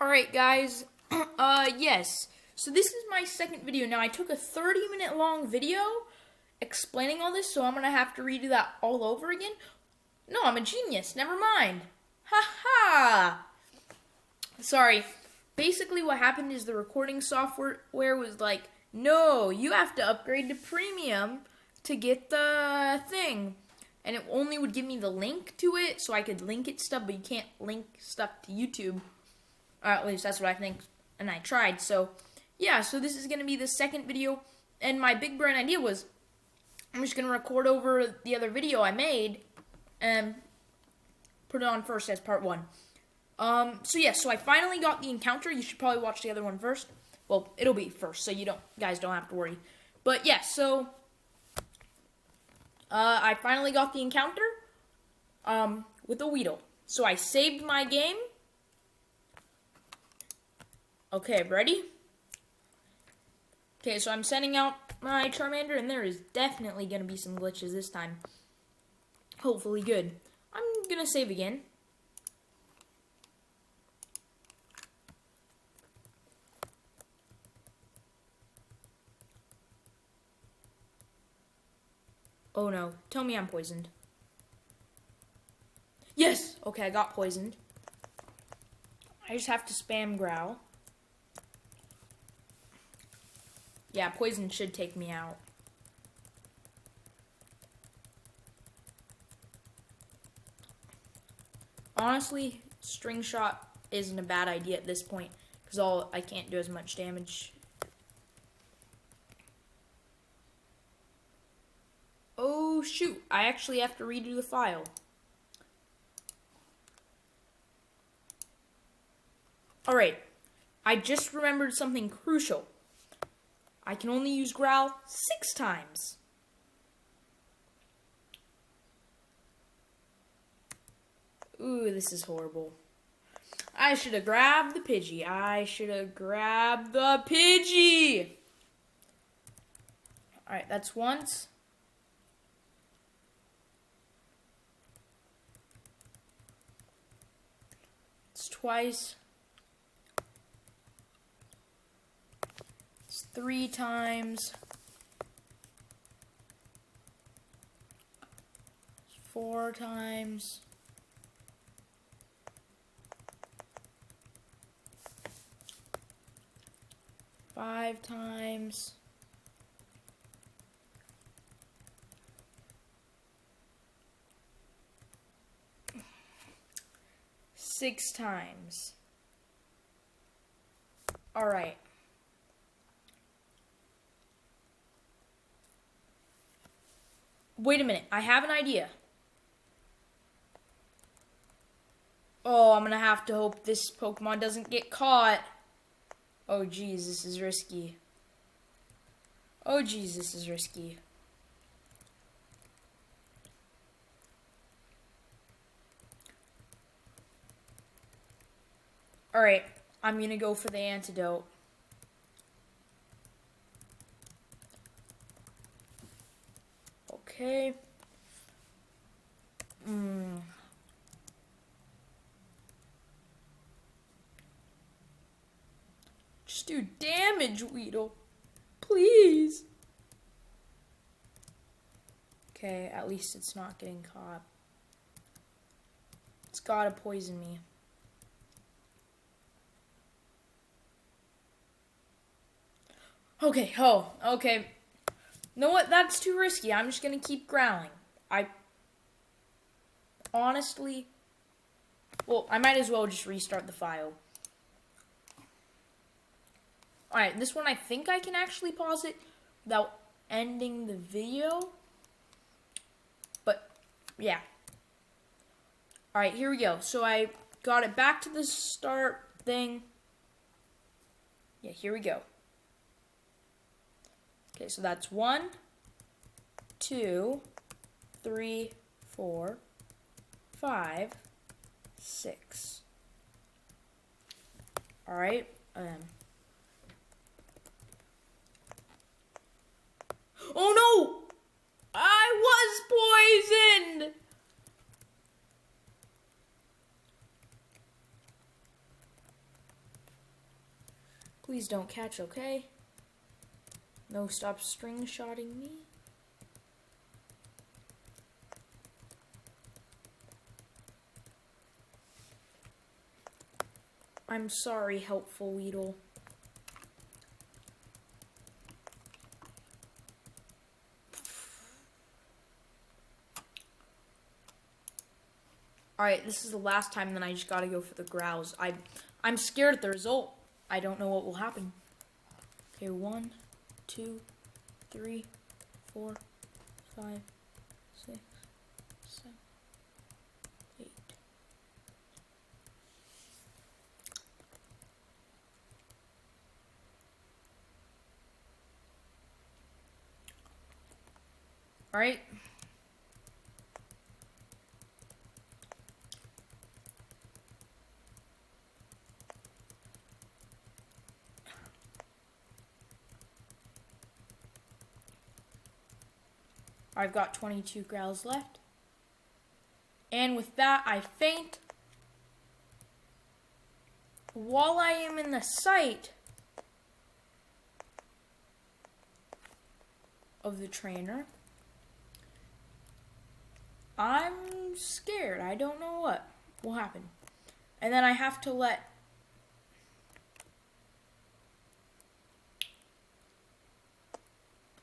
Alright guys, yes, so this is my second video. Now I took a 30-minute long video explaining all this, so I'm gonna have to redo that all over again. No, I'm a genius, never mind. Ha. Sorry, basically what happened is the recording software was like, no, you have to upgrade to premium to get the thing. And it only would give me the link to it, so I could link it stuff, but you can't link stuff to YouTube. At least that's what I think, and I tried. So, yeah, so this is going to be the second video, and my big brain idea was, I'm just going to record over the other video I made, and put it on first as part 1. So I finally got the encounter. You should probably watch the other one first. Well, it'll be first, so guys don't have to worry. But, yeah, so I finally got the encounter, with a Weedle. So I saved my game. Okay, ready? Okay, so I'm sending out my Charmander, and there is definitely going to be some glitches this time. Hopefully good. I'm going to save again. Oh no, tell me I'm poisoned. Yes! Okay, I got poisoned. I just have to spam growl. Yeah, poison should take me out. Honestly, string shot isn't a bad idea at this point, because I can't do as much damage. Oh shoot, I actually have to redo the file. Alright, I just remembered something crucial. I can only use growl 6 times. Ooh, this is horrible. I should have grabbed the Pidgey. Alright, that's once. It's twice. 3 times, 4 times, 5 times, 6 times. All right. Wait a minute, I have an idea. Oh, I'm gonna have to hope this Pokemon doesn't get caught. Oh geez, this is risky. Alright, I'm gonna go for the antidote. Okay. Just do damage, Weedle. Please. Okay, at least it's not getting caught. It's gotta poison me. Okay, okay. You know what? That's too risky. I'm just gonna keep growling. Honestly, well, I might as well just restart the file. Alright, this one I think I can actually pause it without ending the video. But, yeah. Alright, here we go. So I got it back to the start thing. Yeah, here we go. Okay, so that's 1, 2, 3, 4, 5, 6. Alright, oh no! I was poisoned! Please don't catch, okay? No, stop string shotting me. I'm sorry, helpful Weedle. Alright, this is the last time, then I just gotta go for the growls. I'm scared at the result. I don't know what will happen. Okay, 1, 2, 3, 4, 5, 6, 7, 8. Alright. I've got 22 growls left. And with that, I faint. While I am in the sight of the trainer, I'm scared. I don't know what will happen. And then I have to let...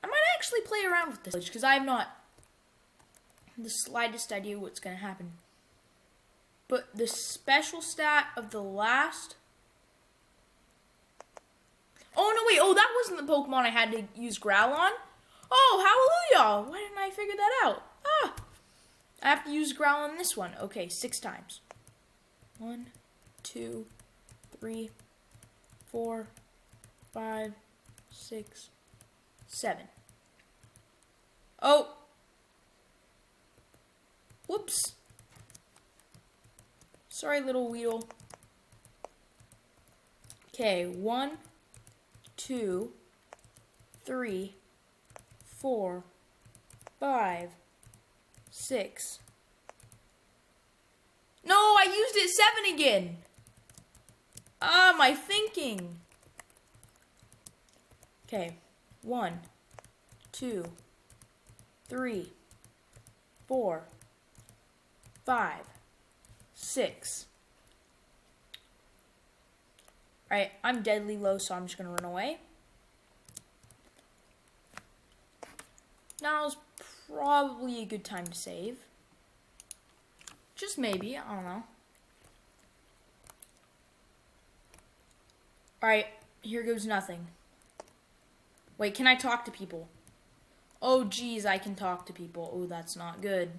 I might actually play around with this because I have not the slightest idea what's going to happen. But the special stat of the last... Oh, no, wait. Oh, that wasn't the Pokemon I had to use Growl on. Oh, hallelujah. Why didn't I figure that out? Ah. I have to use Growl on this one. Okay, 6 times. 1, 2, 3, 4, 5, 6, 7. Oh. Whoops. Sorry, little Weedle. Okay, 1, 2, 3, 4, 5, 6. No, I used it 7 again. Ah, my thinking. Okay, 1, 2, 3, 4, 5, 6. Alright, I'm deadly low, so I'm just gonna run away. Now's probably a good time to save. Just maybe, I don't know. Alright, here goes nothing. Wait, can I talk to people? Oh, geez, I can talk to people. Oh, that's not good.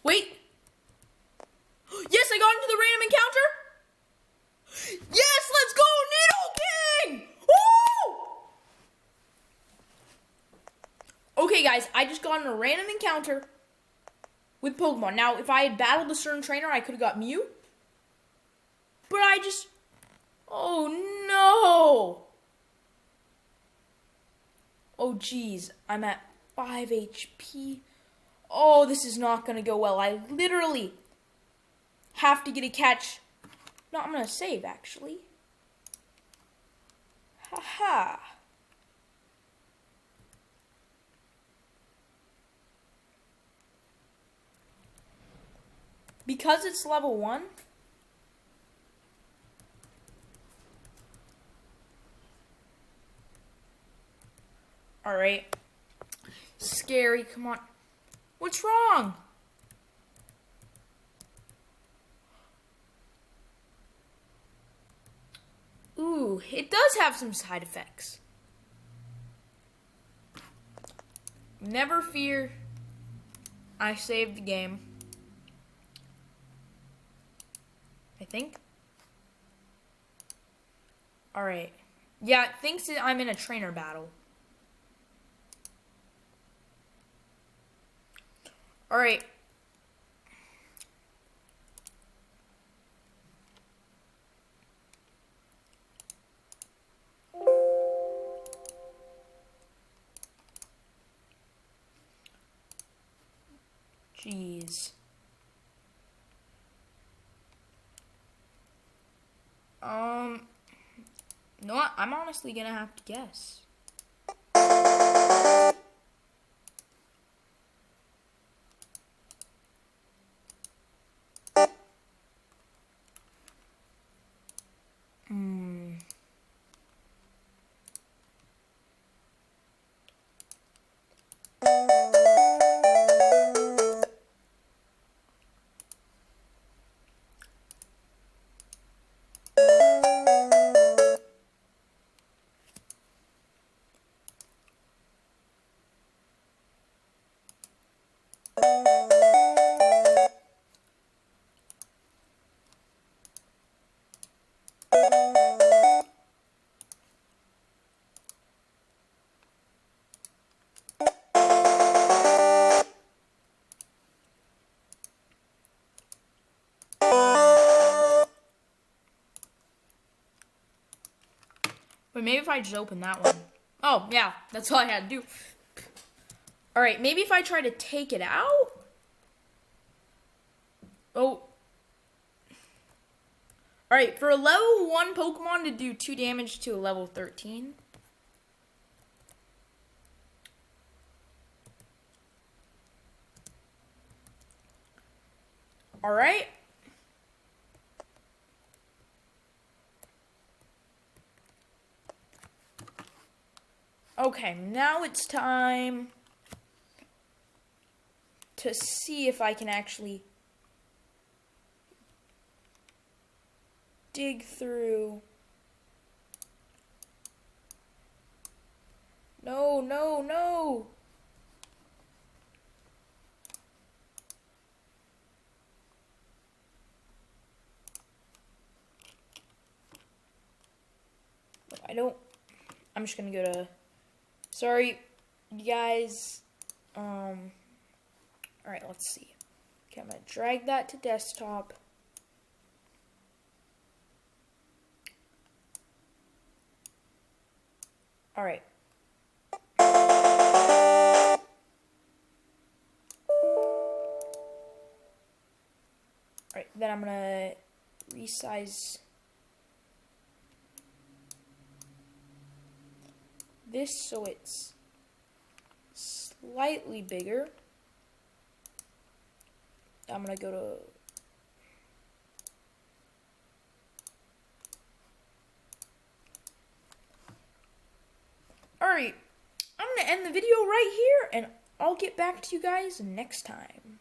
Wait! Yes, I got into the random encounter! Yes, let's go, Needle King! Woo! Okay, guys, I just got in a random encounter with Pokemon. Now, if I had battled a certain trainer, I could have got Mew. But I just... Oh, no! Oh, geez, I'm at 5 HP. Oh, this is not going to go well. I literally have to get a catch. No, I'm going to save, actually. Haha. Because it's level 1. Alright. Scary, come on. What's wrong? Ooh, it does have some side effects. Never fear. I saved the game. I think. Alright. Yeah, it thinks that I'm in a trainer battle. Alright. Jeez. You know what? I'm honestly gonna have to guess. But maybe if I just open that one. Oh, yeah, that's all I had to do. All right, maybe if I try to take it out. Oh. All right, for a level 1 Pokemon to do 2 damage to a level 13. All right. Okay, now it's time to see if I can actually dig through. No, no, no. I'm just gonna go to, sorry, you guys. All right, let's see. Okay, I'm gonna drag that to desktop. All right. All right, then I'm gonna resize this so it's slightly bigger. I'm gonna go to Alright, I'm gonna end the video right here and I'll get back to you guys next time.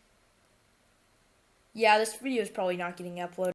Yeah, this video is probably not getting uploaded.